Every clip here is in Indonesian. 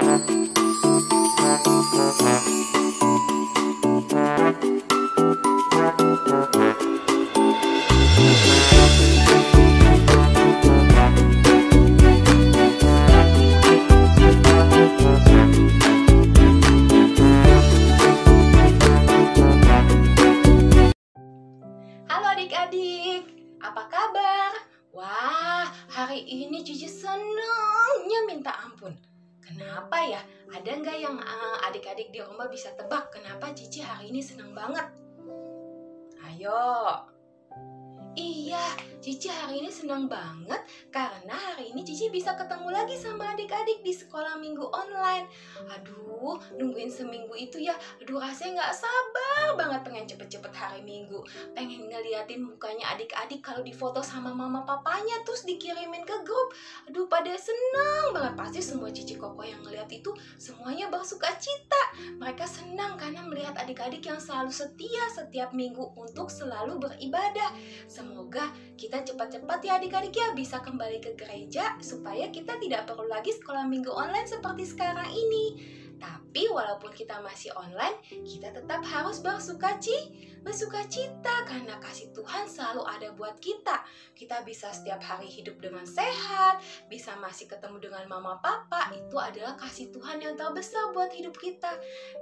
Adik-adik, apa kabar? Wah, hari ini Cici senangnya minta ampun. Kenapa ya? Ada nggak yang adik-adik di rumah bisa tebak kenapa Cici hari ini senang banget? Ayo. Iya, Cici hari ini senang banget karena hari ini Cici bisa ketemu lagi sama adik-adik di sekolah minggu online. Aduh, nungguin seminggu itu ya, rasanya nggak sabar banget pengen cepet-cepet hari Minggu. Pengen ngeliatin mukanya adik-adik kalau difoto sama mama papanya terus dikirimin ke grup. Aduh, pada senang banget. Pasti semua Cici Koko yang ngeliat itu semuanya bersuka cita. Mereka senang karena melihat adik-adik yang selalu setia setiap minggu untuk selalu beribadah. Semoga kita cepat-cepat ya adik-adik ya bisa kembali ke gereja supaya kita tidak perlu lagi sekolah minggu online seperti sekarang ini. Tapi walaupun kita masih online, kita tetap harus bersuka cita karena kasih Tuhan selalu ada buat kita. Kita bisa setiap hari hidup dengan sehat, bisa masih ketemu dengan mama papa, itu adalah kasih Tuhan yang terbesar buat hidup kita.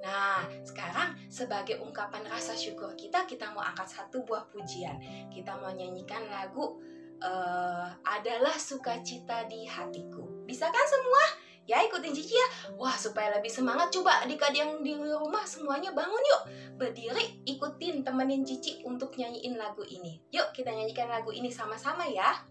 Nah, sekarang sebagai ungkapan rasa syukur kita mau angkat satu buah pujian. Kita mau nyanyikan lagu Adalah Sukacita di Hatiku. Bisa kan semua? Ya, ikutin Cici ya. Wah, supaya lebih semangat, coba adik-adik yang di rumah semuanya bangun yuk. Berdiri, ikutin, temenin Cici untuk nyanyiin lagu ini. Yuk, kita nyanyikan lagu ini sama-sama ya.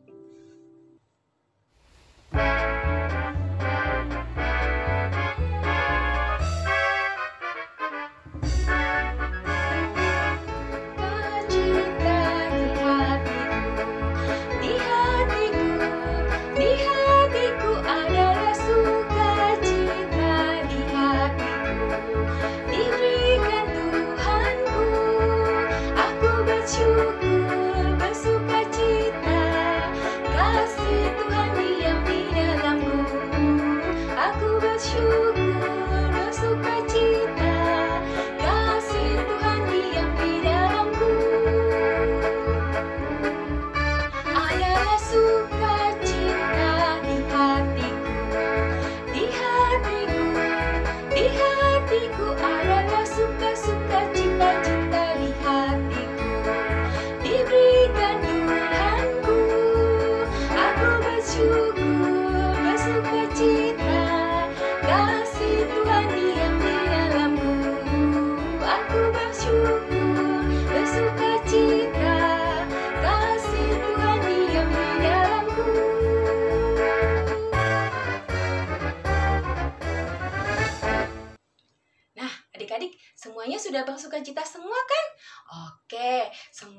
Semuanya sudah bersuka cita semua kan? Oke,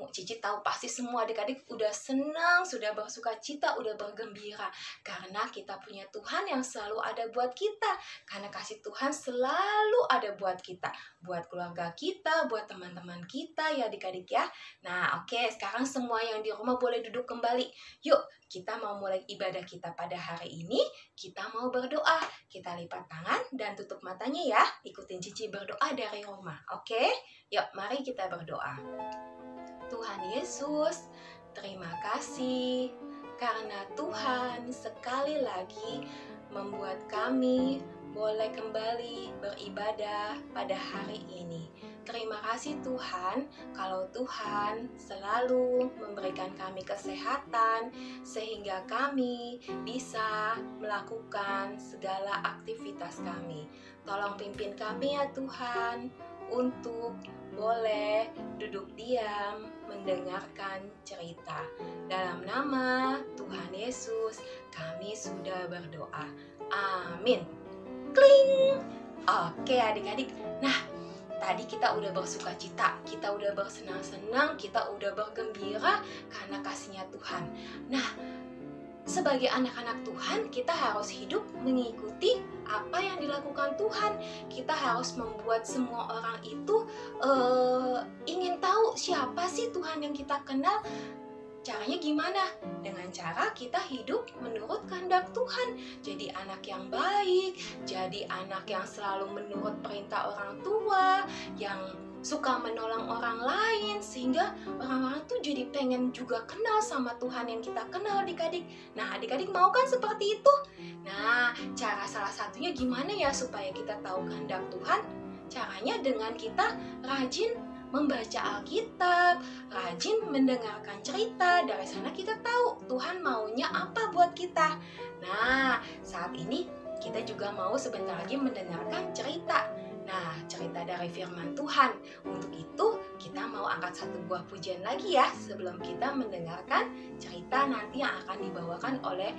Cici tahu pasti semua adik-adik udah senang, sudah bersuka cita, udah bergembira. Karena kita punya Tuhan yang selalu ada buat kita. Karena kasih Tuhan selalu ada buat kita. Buat keluarga kita, buat teman-teman kita ya adik-adik ya. Nah oke, sekarang semua yang di rumah boleh duduk kembali. Yuk, kita mau mulai ibadah kita pada hari ini. Kita mau berdoa. Kita lipat tangan dan tutup matanya ya. Ikutin Cici berdoa dari rumah. Oke? Yuk, mari kita berdoa. Tuhan Yesus, terima kasih karena Tuhan sekali lagi membuat kami boleh kembali beribadah pada hari ini. Terima kasih Tuhan, kalau Tuhan selalu memberikan kami kesehatan sehingga kami bisa melakukan segala aktivitas kami. Tolong pimpin kami ya Tuhan untuk boleh duduk diam mendengarkan cerita. Dalam nama Tuhan Yesus kami sudah berdoa. Amin. Kling. Oke adik-adik. Nah, tadi kita udah bersuka cita, kita udah bersenang-senang, kita udah bergembira karena kasihnya Tuhan. Nah, sebagai anak-anak Tuhan, kita harus hidup mengikuti apa yang dilakukan Tuhan. Kita harus membuat semua orang itu ingin tahu siapa sih Tuhan yang kita kenal. Caranya gimana? Dengan cara kita hidup menurut kehendak Tuhan. Jadi anak yang baik, jadi menjadi anak yang selalu menurut perintah orang tua, yang suka menolong orang lain, sehingga orang-orang tuh jadi pengen juga kenal sama Tuhan yang kita kenal adik-adik. Nah, adik-adik mau kan seperti itu? Nah, cara salah satunya gimana ya supaya kita tahu kehendak Tuhan? Caranya dengan kita rajin membaca Alkitab, rajin mendengarkan cerita. Dari sana kita tahu Tuhan maunya apa buat kita. Nah, saat ini kita juga mau sebentar lagi mendengarkan cerita. Nah, cerita dari firman Tuhan. Untuk itu, kita mau angkat satu buah pujian lagi ya sebelum kita mendengarkan cerita nanti yang akan dibawakan oleh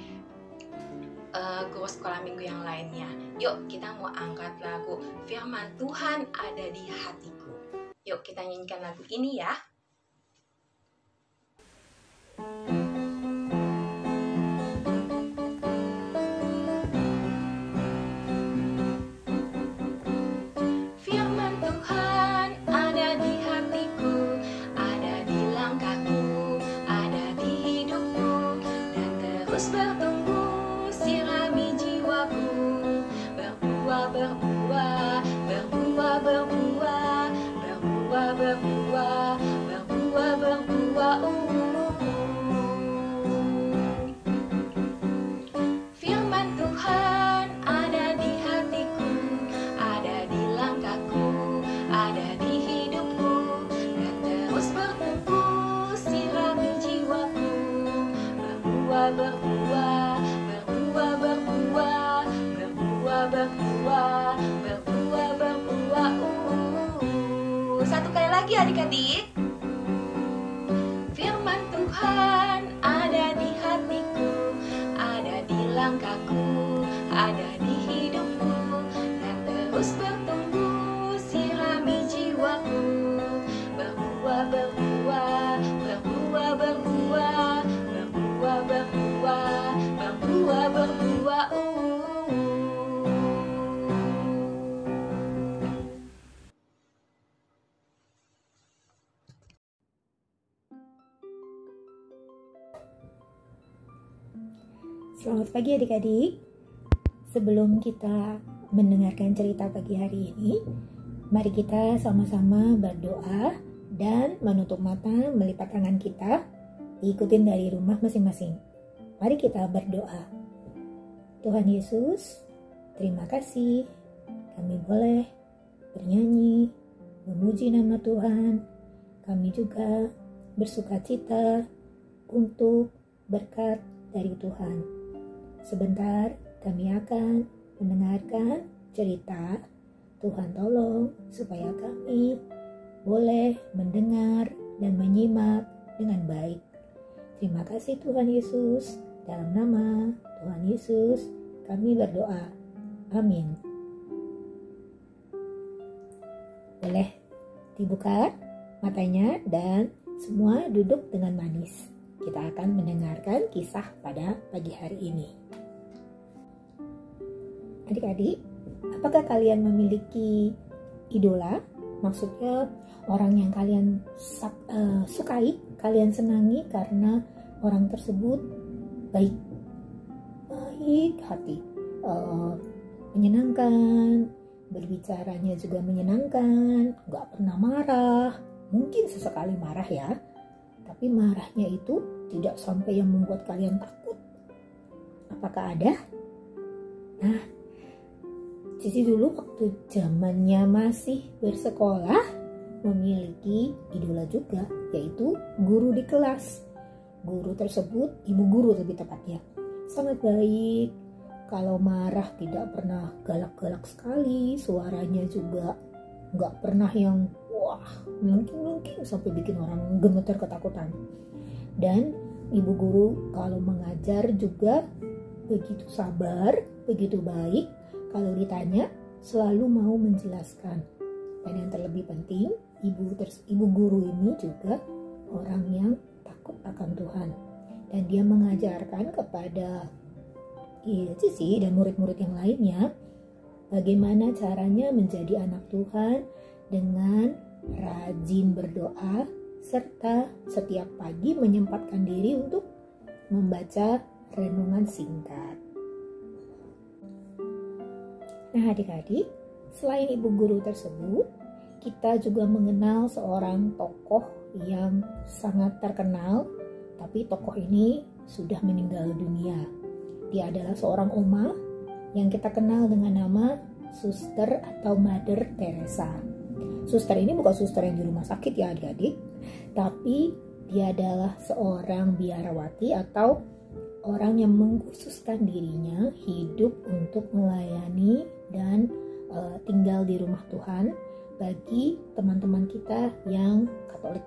guru sekolah minggu yang lainnya. Yuk, kita mau angkat lagu Firman Tuhan Ada di Hatiku. Yuk, kita nyanyikan lagu ini ya. Satu kali lagi adik-adik. Firman Tuhan ada di hatiku, ada di langkahku, ada di hidupku, dan terus bertumbuh sirami jiwaku. Berbuah, berbuah, berbuah, berbuah, berbuah, berbuah, berbuah, berbuah. Selamat pagi adik-adik. Sebelum kita mendengarkan cerita pagi hari ini, mari kita sama-sama berdoa dan menutup mata, melipat tangan kita, ikutin dari rumah masing-masing. Mari kita berdoa. Tuhan Yesus, terima kasih kami boleh bernyanyi, memuji nama Tuhan. Kami juga bersukacita untuk berkat dari Tuhan. Sebentar kami akan mendengarkan cerita. Tuhan tolong supaya kami boleh mendengar dan menyimak dengan baik. Terima kasih Tuhan Yesus. Dalam nama Tuhan Yesus kami berdoa. Amin. Boleh dibuka matanya dan semua duduk dengan manis. Kita akan mendengarkan kisah pada pagi hari ini. Adik-adik, apakah kalian memiliki idola? Maksudnya orang yang kalian sukai, kalian senangi karena orang tersebut baik hati, menyenangkan, berbicaranya juga menyenangkan, gak pernah marah, mungkin sesekali marah ya, tapi marahnya itu tidak sampai yang membuat kalian takut. Apakah ada? Nah, Cici dulu waktu zamannya masih bersekolah memiliki idola juga, yaitu guru di kelas. Guru tersebut, ibu guru lebih tepatnya, sangat baik. Kalau marah tidak pernah galak-galak sekali, suaranya juga nggak pernah yang wah melengking-lengking sampai bikin orang gemeter ketakutan. Dan ibu guru kalau mengajar juga begitu sabar, begitu baik. Kalau ditanya selalu mau menjelaskan. Dan yang terlebih penting, ibu guru ini juga orang yang takut akan Tuhan. Dan dia mengajarkan kepada Cici dan murid-murid yang lainnya bagaimana caranya menjadi anak Tuhan dengan rajin berdoa serta setiap pagi menyempatkan diri untuk membaca renungan singkat. Nah adik-adik, selain ibu guru tersebut, kita juga mengenal seorang tokoh yang sangat terkenal, tapi tokoh ini sudah meninggal dunia. Dia adalah seorang oma yang kita kenal dengan nama Suster atau Mother Teresa. Suster ini bukan suster yang di rumah sakit ya adik-adik, tapi dia adalah seorang biarawati atau orang yang mengkhususkan dirinya hidup untuk melayani dan tinggal di rumah Tuhan bagi teman-teman kita yang Katolik.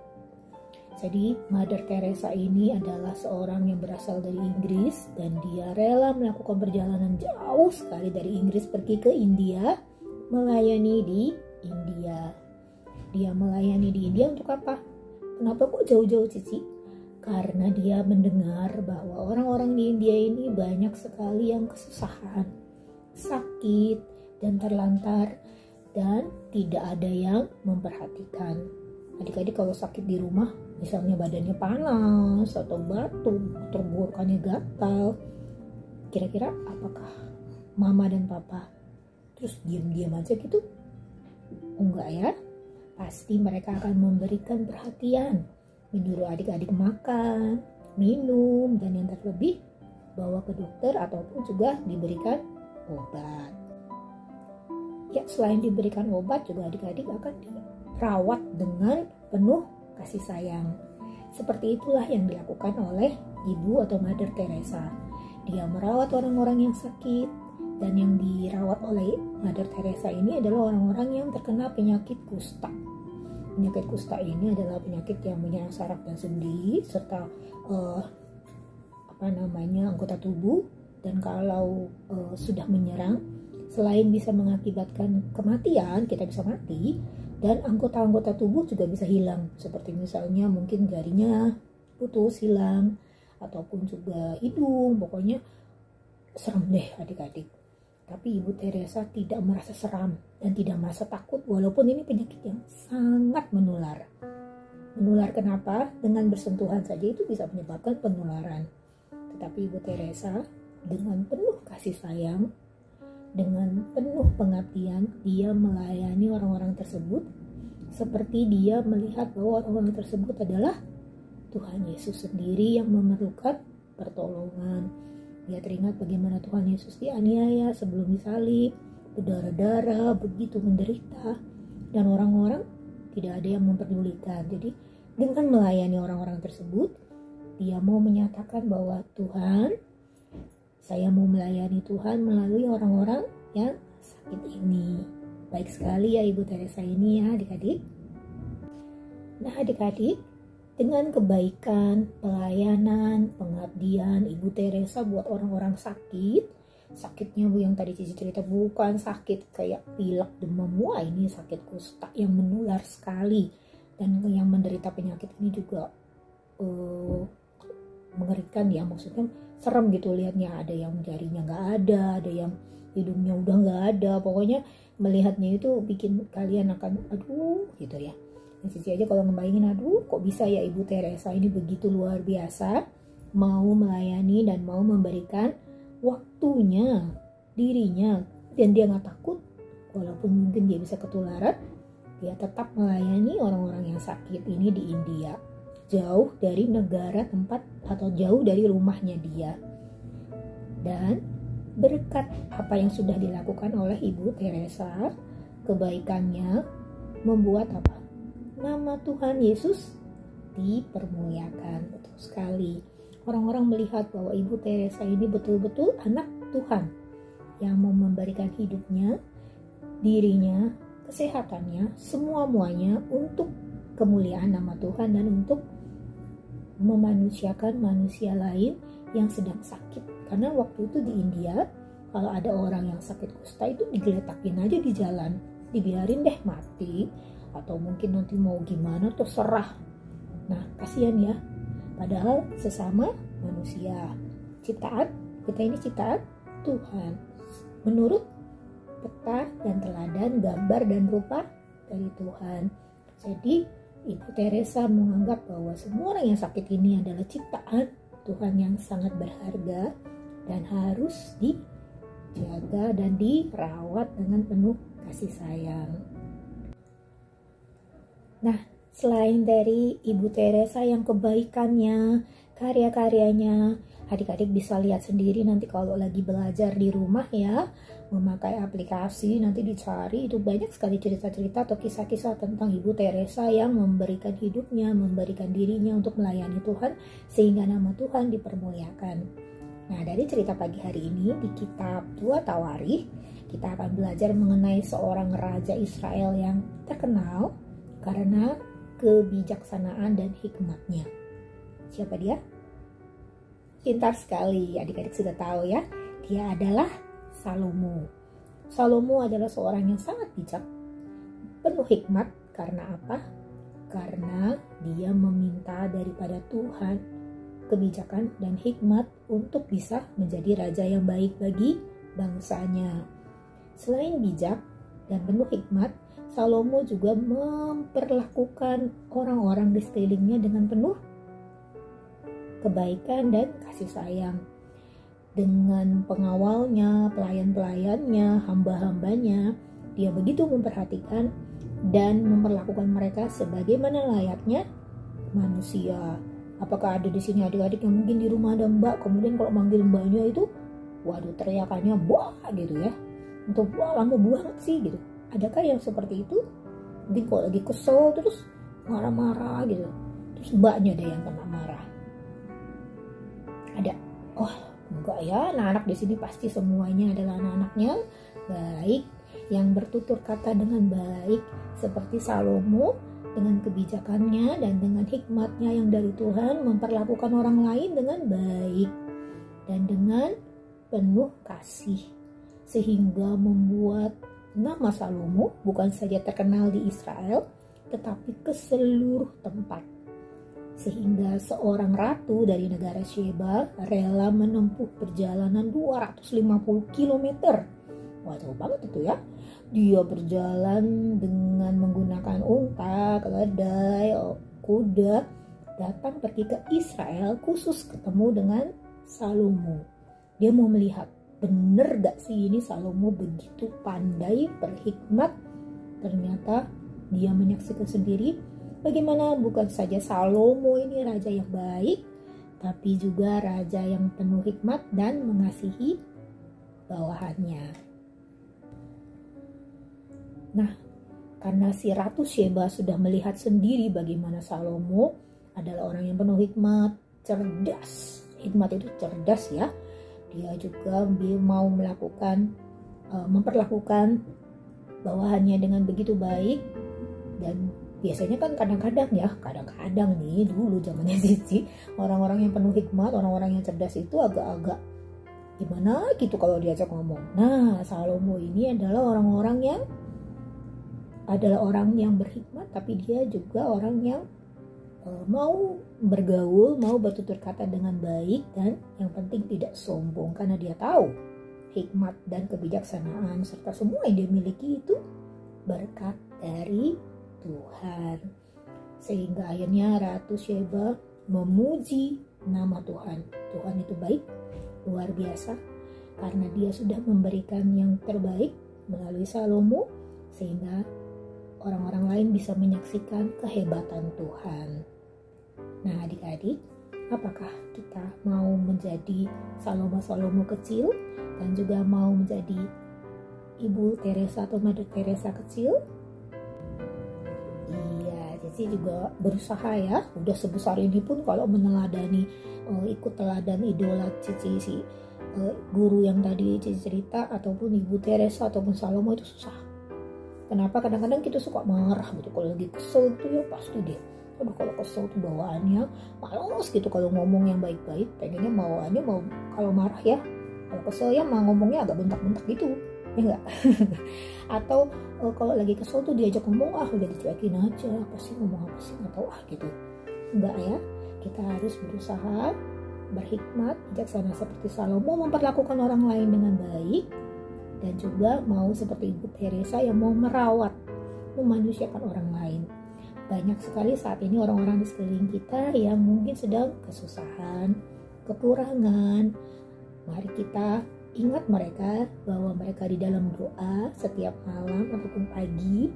Jadi Mother Teresa ini adalah seorang yang berasal dari Inggris dan dia rela melakukan perjalanan jauh sekali dari Inggris pergi ke India, melayani di India. Dia melayani di India untuk apa? Kenapa kok jauh-jauh Cici? Karena dia mendengar bahwa orang-orang di India ini banyak sekali yang kesusahan, sakit, dan terlantar, dan tidak ada yang memperhatikan. Adik-adik kalau sakit di rumah, misalnya badannya panas atau batuk, tenggorokannya gatal, kira-kira apakah mama dan papa terus diam-diam aja gitu? Enggak ya, pasti mereka akan memberikan perhatian, menyuruh adik-adik makan, minum, dan yang terlebih bawa ke dokter ataupun juga diberikan obat. Ya, selain diberikan obat juga adik-adik akan dirawat dengan penuh kasih sayang. Seperti itulah yang dilakukan oleh Ibu atau Mother Teresa. Dia merawat orang-orang yang sakit, dan yang dirawat oleh Mother Teresa ini adalah orang-orang yang terkena penyakit kusta. Penyakit kusta ini adalah penyakit yang menyerang saraf dan sendi serta anggota tubuh, dan kalau sudah menyerang, selain bisa mengakibatkan kematian, kita bisa mati, dan anggota-anggota tubuh juga bisa hilang, seperti misalnya mungkin jarinya putus, hilang, ataupun juga hidung. Pokoknya serem deh adik-adik. Tapi Ibu Teresa tidak merasa seram dan tidak merasa takut, walaupun ini penyakit yang sangat menular. Menular kenapa? Dengan bersentuhan saja itu bisa menyebabkan penularan. Tetapi Ibu Teresa dengan penuh kasih sayang, dengan penuh pengabdian, dia melayani orang-orang tersebut seperti dia melihat bahwa orang-orang tersebut adalah Tuhan Yesus sendiri yang memerlukan pertolongan. Dia teringat bagaimana Tuhan Yesus dianiaya sebelum disalib, berdarah-darah, begitu menderita, dan orang-orang tidak ada yang memperdulikan. Jadi dengan melayani orang-orang tersebut, dia mau menyatakan bahwa Tuhan, saya mau melayani Tuhan melalui orang-orang yang sakit ini. Baik sekali ya Ibu Teresa ini ya adik-adik. Nah adik-adik, dengan kebaikan, pelayanan, pengabdian Ibu Teresa buat orang-orang sakit, sakitnya yang tadi Cici cerita bukan sakit kayak pilek, demam, wah ini sakit kusta yang menular sekali, dan yang menderita penyakit ini juga mengerikan ya, maksudnya serem gitu lihatnya, ada yang jarinya nggak ada yang hidungnya udah nggak ada, pokoknya melihatnya itu bikin kalian akan aduh gitu ya. Cici aja kalau ngebayangin, aduh kok bisa ya Ibu Teresa ini begitu luar biasa, mau melayani dan mau memberikan waktunya, dirinya, dan dia nggak takut, walaupun mungkin dia bisa ketularan, dia tetap melayani orang-orang yang sakit ini di India, jauh dari negara tempat atau jauh dari rumahnya dia. Dan berkat apa yang sudah dilakukan oleh Ibu Teresa, kebaikannya membuat apa? Nama Tuhan Yesus dipermuliakan. Betul sekali. Orang-orang melihat bahwa Ibu Teresa ini betul-betul anak Tuhan yang mau memberikan hidupnya, dirinya, kesehatannya, semua-muanya untuk kemuliaan nama Tuhan dan untuk memanusiakan manusia lain yang sedang sakit. Karena waktu itu di India, kalau ada orang yang sakit kusta itu digeletakin aja di jalan, dibiarin deh mati, atau mungkin nanti mau gimana terserah. Nah kasihan ya, padahal sesama manusia, ciptaan kita ini ciptaan Tuhan menurut peta dan teladan, gambar dan rupa dari Tuhan. Jadi Ibu Teresa menganggap bahwa semua orang yang sakit ini adalah ciptaan Tuhan yang sangat berharga dan harus dijaga dan dirawat dengan penuh kasih sayang. Nah, selain dari Ibu Teresa yang kebaikannya, karya-karyanya, adik-adik bisa lihat sendiri nanti kalau lagi belajar di rumah ya, memakai aplikasi, nanti dicari, itu banyak sekali cerita-cerita atau kisah-kisah tentang Ibu Teresa yang memberikan hidupnya, memberikan dirinya untuk melayani Tuhan sehingga nama Tuhan dipermuliakan. Nah, dari cerita pagi hari ini di kitab 2 Tawarikh, kita akan belajar mengenai seorang raja Israel yang terkenal karena kebijaksanaan dan hikmatnya. Siapa dia? Pintar sekali, adik-adik sudah tahu ya. Dia adalah Salomo. Salomo adalah seorang yang sangat bijak, penuh hikmat. Karena apa? Karena dia meminta daripada Tuhan kebijakan dan hikmat untuk bisa menjadi raja yang baik bagi bangsanya. Selain bijak dan penuh hikmat, Salomo juga memperlakukan orang-orang di sekelilingnya dengan penuh kebaikan dan kasih sayang. Dengan pengawalnya, pelayan-pelayannya, hamba-hambanya, dia begitu memperhatikan dan memperlakukan mereka sebagaimana layaknya manusia. Apakah ada di sini adik-adik yang mungkin di rumah ada mbak, kemudian kalau manggil mbaknya itu, waduh teriakannya buah gitu ya, untuk wah lama banget sih gitu. Adakah yang seperti itu? Mungkin kalau lagi kesel terus marah-marah gitu, terus mbaknya deh yang kena marah. Ada? Oh enggak ya, anak-anak di sini pasti semuanya adalah anak-anaknya baik, yang bertutur kata dengan baik seperti Salomo, dengan kebijakannya dan dengan hikmatnya yang dari Tuhan memperlakukan orang lain dengan baik dan dengan penuh kasih, sehingga membuat nama Salomo bukan saja terkenal di Israel tetapi ke seluruh tempat, sehingga seorang ratu dari negara Sheba rela menempuh perjalanan 250 km. Wah, jauh banget itu ya. Dia berjalan dengan menggunakan unta, keledai, kuda, datang pergi ke Israel khusus ketemu dengan Salomo. Dia mau melihat, bener gak sih ini Salomo begitu pandai, berhikmat. Ternyata dia menyaksikan sendiri bagaimana bukan saja Salomo ini raja yang baik, tapi juga raja yang penuh hikmat dan mengasihi bawahannya. Nah, karena si Ratu Sheba sudah melihat sendiri bagaimana Salomo adalah orang yang penuh hikmat, cerdas. Hikmat itu cerdas ya. Dia juga mau memperlakukan bawahannya dengan begitu baik. Dan biasanya kan kadang-kadang nih dulu zamannya Cici, orang-orang yang penuh hikmat, orang-orang yang cerdas itu agak-agak gimana gitu kalau diajak ngomong. Nah, Salomo ini adalah orang yang berhikmat, tapi dia juga orang yang mau bergaul, mau bertutur kata dengan baik, dan yang penting tidak sombong karena dia tahu hikmat dan kebijaksanaan serta semua yang dia miliki itu berkat dari Tuhan. Sehingga akhirnya Ratu Sheba memuji nama Tuhan. Tuhan itu baik, luar biasa, karena dia sudah memberikan yang terbaik melalui Salomo, sehingga orang-orang lain bisa menyaksikan kehebatan Tuhan. Nah adik-adik, apakah kita mau menjadi Salomo kecil dan juga mau menjadi Ibu Teresa atau Mother Teresa kecil? Iya, Cici juga berusaha ya. Udah sebesar ini pun kalau meneladani, ikut teladan idola Cici, si guru yang tadi Cici cerita, ataupun Ibu Teresa ataupun Salomo, itu susah. Kenapa? Kadang-kadang kita suka marah gitu. Kalau lagi kesel gitu ya pasti deh. Aduh, kalau kesel tuh bawaannya malas gitu kalau ngomong yang baik-baik. Pengennya bawaannya mau kalau marah ya, kalau kesel ya mau ngomongnya agak bentak-bentak gitu. Ya enggak? Atau kalau lagi kesel tuh diajak ngomong, udah dicuekin aja. Apa sih ngomong apa sih? Nggak tahu gitu. Enggak ya. Kita harus berusaha berhikmat, bijaksana seperti Salomo, memperlakukan orang lain dengan baik, dan juga mau seperti Ibu Teresa yang mau merawat, memanusiakan orang lain. Banyak sekali saat ini orang-orang di sekeliling kita yang mungkin sedang kesusahan, kekurangan. Mari kita Ingat mereka bahwa mereka di dalam doa setiap malam ataupun pagi.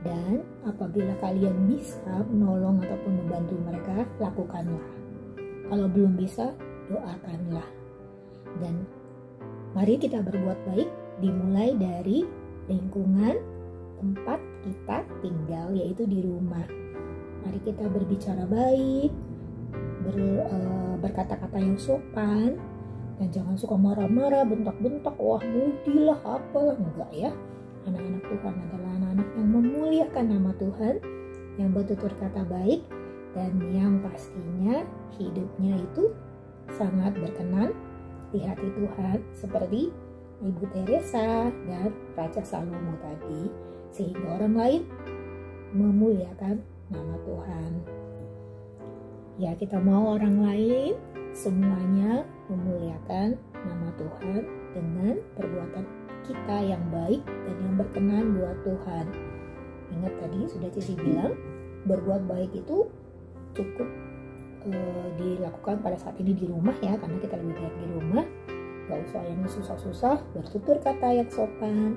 Dan apabila kalian bisa menolong ataupun membantu mereka, lakukanlah. Kalau belum bisa, doakanlah. Dan mari kita berbuat baik dimulai dari lingkungan tempat kita tinggal, yaitu di rumah. Mari kita berbicara baik, berkata-kata yang sopan, dan jangan suka marah-marah, bentak-bentak, wah mudilah, apalah, enggak ya. Anak-anak Tuhan adalah anak-anak yang memuliakan nama Tuhan, yang bertutur kata baik, dan yang pastinya hidupnya itu sangat berkenan di hati Tuhan, seperti Ibu Teresa dan Raja Salomo tadi, sehingga orang lain memuliakan nama Tuhan. Ya, kita mau orang lain semuanya memuliakan nama Tuhan dengan perbuatan kita yang baik dan yang berkenan buat Tuhan. Ingat tadi sudah Cici bilang, berbuat baik itu cukup dilakukan pada saat ini di rumah ya, karena kita lebih baik di rumah. Gak usah yang susah-susah, bertutur kata yang sopan,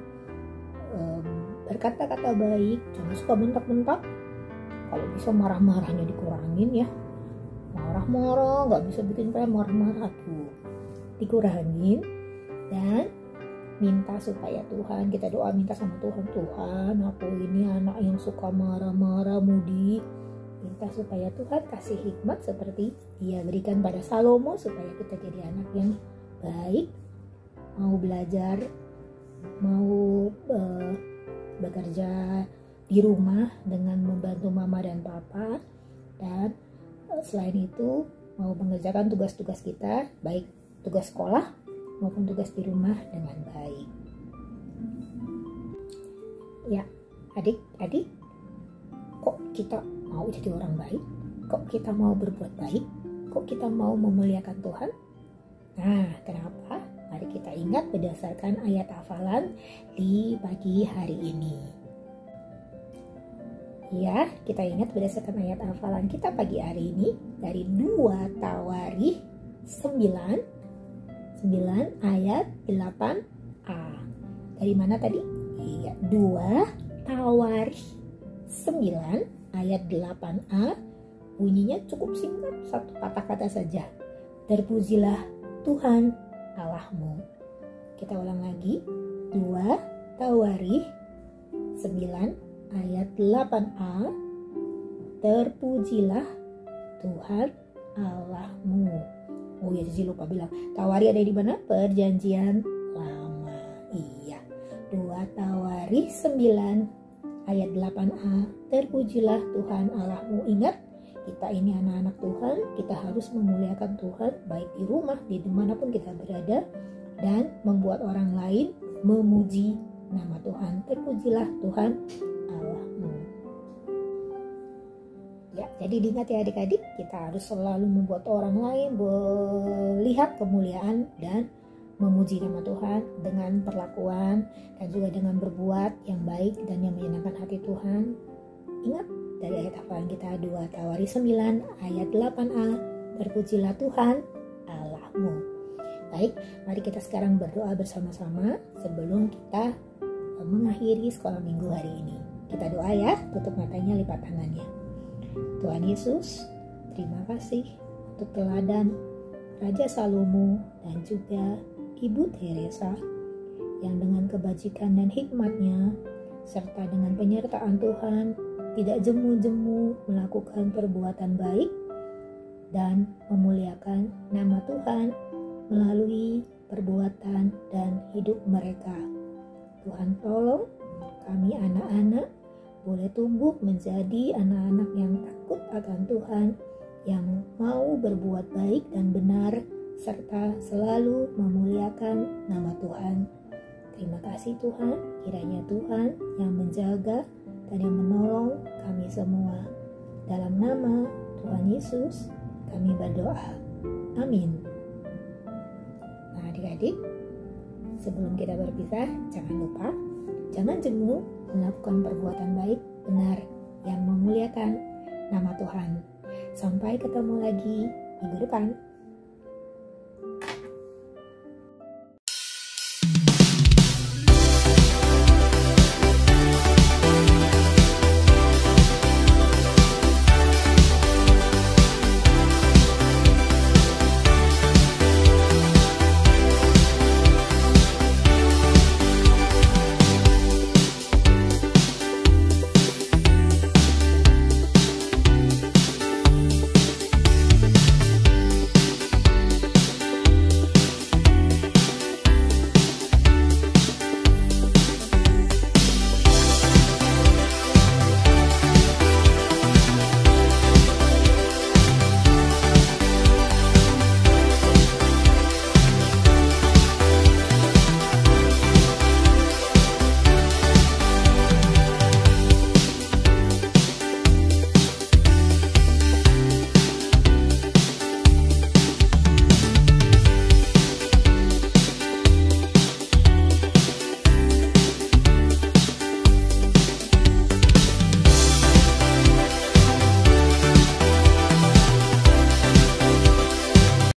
berkata-kata baik, jangan suka bentak-bentak. Kalau bisa marah-marahnya dikurangin ya. Marah-marah gak bisa bikin kayak marah-marah tuh, dikurangin. Dan minta supaya Tuhan, kita doa minta sama Tuhan, Tuhan aku ini anak yang suka marah-marah, mudi. Minta supaya Tuhan kasih hikmat seperti Dia berikan pada Salomo, supaya kita jadi anak yang baik, mau belajar, mau bekerja di rumah dengan membantu mama dan papa, dan selain itu mau mengerjakan tugas-tugas kita, baik tugas sekolah maupun tugas di rumah dengan baik. Ya, adik-adik, kok kita mau jadi orang baik? Kok kita mau berbuat baik? Kok kita mau memuliakan Tuhan? Nah, kenapa? Mari kita ingat berdasarkan ayat hafalan di pagi hari ini. Ya, kita ingat berdasarkan ayat hafalan kita pagi hari ini dari 2 Tawarikh 9 ayat 8a. Dari mana tadi? Iya, 2 Tawarikh 9 ayat 8a. Bunyinya cukup singkat, satu patah kata saja. Terpujilah Tuhan Allahmu. Kita ulang lagi. 2 Tawarikh 9 ayat 8a. Terpujilah Tuhan Allahmu. Oh ya, Cici lupa bilang, Tawarikh ada di mana? Perjanjian Lama. Iya. 2 Tawarikh 9 ayat 8a. Terpujilah Tuhan Allahmu. Ingat, kita ini anak-anak Tuhan, kita harus memuliakan Tuhan baik di rumah, di dimanapun kita berada, dan membuat orang lain memuji nama Tuhan. Terpujilah Tuhan Allahmu. Ya, jadi diingat ya adik-adik, kita harus selalu membuat orang lain melihat kemuliaan dan memuji nama Tuhan dengan perlakuan dan juga dengan berbuat yang baik dan yang menyenangkan hati Tuhan. Ingat dari ayat hafalan kita 2 Tawarikh 9 ayat 8a. Terpujilah Tuhan Allahmu. Baik, mari kita sekarang berdoa bersama-sama sebelum kita mengakhiri sekolah minggu hari ini. Kita doa ya, tutup matanya, lipat tangannya. Tuhan Yesus, terima kasih untuk teladan Raja Salomo dan juga Ibu Teresa yang dengan kebajikan dan hikmatnya serta dengan penyertaan Tuhan tidak jemu-jemu melakukan perbuatan baik dan memuliakan nama Tuhan melalui perbuatan dan hidup mereka. Tuhan tolong kami anak-anak boleh tumbuh menjadi anak-anak yang takut akan Tuhan, yang mau berbuat baik dan benar, serta selalu memuliakan nama Tuhan. Terima kasih Tuhan, kiranya Tuhan yang menjaga dan yang menolong kami semua. Dalam nama Tuhan Yesus, kami berdoa. Amin. Nah adik-adik, sebelum kita berpisah, jangan lupa, jangan jemu melakukan perbuatan baik, benar, yang memuliakan nama Tuhan. Sampai ketemu lagi minggu depan.